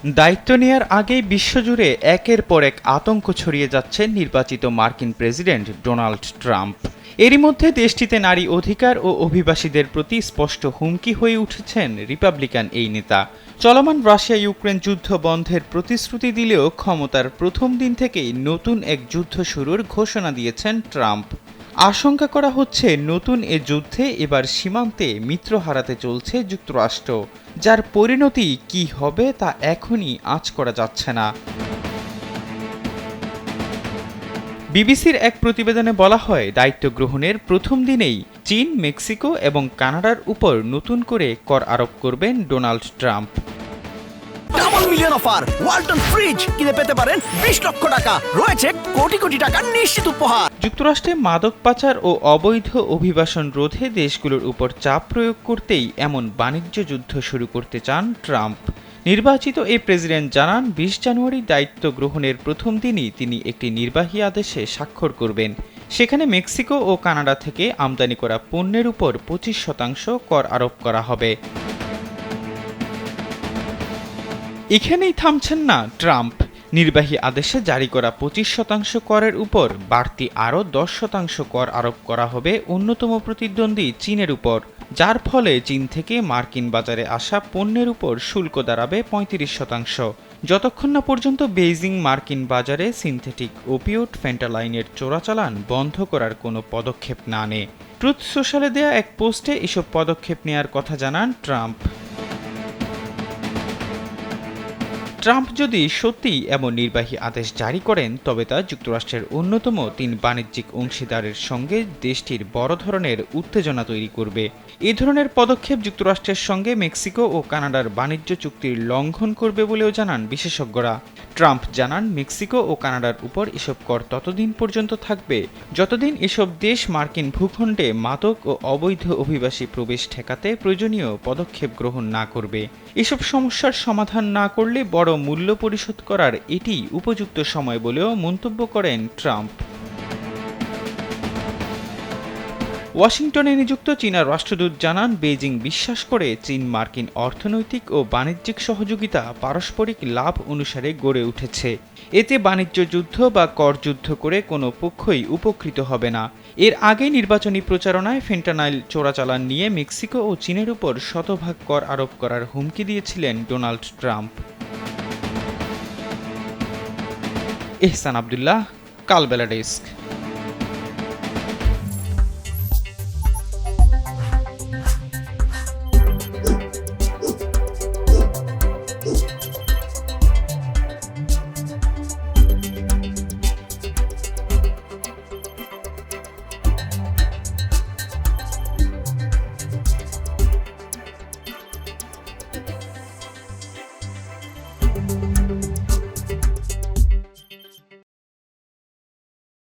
দায়িত্ব নেয়ার আগেই বিশ্বজুড়ে একের পর এক আতঙ্ক ছড়িয়ে যাচ্ছে নির্বাচিত মার্কিন প্রেসিডেন্ট ডোনাল্ড ট্রাম্প। এরই মধ্যে দেশটিতে নারী অধিকার ও অভিবাসীদের প্রতি স্পষ্ট হুমকি হয়ে উঠেছেন রিপাবলিকান এই নেতা। চলমান রাশিয়া ইউক্রেন যুদ্ধ বন্ধের প্রতিশ্রুতি দিলেও ক্ষমতার প্রথম দিন থেকেই নতুন এক যুদ্ধ শুরুর ঘোষণা দিয়েছেন ট্রাম্প। আশঙ্কা করা হচ্ছে নতুন এ যুদ্ধে এবার সীমান্তে মিত্র হারাতে চলছে যুক্তরাষ্ট্র, যার পরিণতি কি হবে তা এখনই আঁচ করা যাচ্ছে না। বিবিসির এক প্রতিবেদনে বলা হয়, দায়িত্ব গ্রহণের প্রথম দিনেই চীন, মেক্সিকো এবং কানাডার উপর নতুন করে কর আরোপ করবেন Donald Trump. Double million offer Walton fridge কিনে পেতে পারেন 20 লক্ষ টাকা, রয়েছে কোটি কোটি টাকার নিশ্চিত উপহার। যুক্তরাষ্ট্রে মাদক পাচার ও অবৈধ অভিবাসন রোধে দেশগুলোর উপর চাপ প্রয়োগ করতেই এমন বাণিজ্য যুদ্ধ শুরু করতে চান ট্রাম্প। নির্বাচিত এই প্রেসিডেন্ট জানান, 20 জানুয়ারি দায়িত্ব গ্রহণের প্রথম দিনই তিনি একটি নির্বাহী আদেশে স্বাক্ষর করবেন। সেখানে মেক্সিকো ও কানাডা থেকে আমদানি করা পণ্যের উপর 25% কর আরোপ করা হবে। এখানেই থামছেন না ট্রাম্প। নির্বাহী আদেশে জারি করা 25% করের উপর বাড়তি আরও 10% কর আরোপ করা হবে অন্যতম প্রতিদ্বন্দ্বী চীনের উপর, যার ফলে চীন থেকে মার্কিন বাজারে আসা পণ্যের উপর শুল্ক দাঁড়াবে 35%, যতক্ষণ না পর্যন্ত বেইজিং মার্কিন বাজারে সিনথেটিক ওপিওড ফেন্টালাইনের চোরাচালান বন্ধ করার কোনো পদক্ষেপ না নেয়। ট্রুথ সোশ্যালে দেয়া এক পোস্টে এসব পদক্ষেপ নেয়ার কথা জানান ট্রাম্প। ট্রাম্প যদি সত্যিই এমন নির্বাহী আদেশ জারি করেন, তবে তা যুক্তরাষ্ট্রের অন্যতম 3 বাণিজ্যিক অংশীদারের সঙ্গে দেশটির বড় ধরনের উত্তেজনা তৈরি করবে। এ ধরনের পদক্ষেপ যুক্তরাষ্ট্রের সঙ্গে মেক্সিকো ও কানাডার বাণিজ্য চুক্তির লঙ্ঘন করবে বলেও জানান বিশেষজ্ঞরা। ট্রাম্প জানান, মেক্সিকো ও কানাডার উপর এসব কর ততদিন পর্যন্ত থাকবে যতদিন এসব দেশ মার্কিন ভূখণ্ডে মাদক ও অবৈধ অভিবাসী প্রবেশ ঠেকাতে প্রয়োজনীয় পদক্ষেপ গ্রহণ না করবে। এসব সমস্যার সমাধান না করলে বড় মূল্য পরিশোধ করার এটি উপযুক্ত সময় বলেও মন্তব্য করেন ট্রাম্প। ওয়াশিংটনে নিযুক্ত চীনা রাষ্ট্রদূত জানান, বেইজিং বিশ্বাস করে চীন মার্কিন অর্থনৈতিক ও বাণিজ্যিক সহযোগিতা পারস্পরিক লাভ অনুসারে গড়ে উঠেছে। এতে বাণিজ্য যুদ্ধ বা কর যুদ্ধ করে কোনো পক্ষই উপকৃত হবে না। এর আগে নির্বাচনী প্রচারণায় ফেন্টানাইল চোরাচালান নিয়ে মেক্সিকো ও চীনের উপর শতভাগ কর আরোপ করার হুমকি দিয়েছিলেন ডোনাল্ড ট্রাম্প। এহসান আব্দুল্লাহ, কালবেলা ডেস্ক।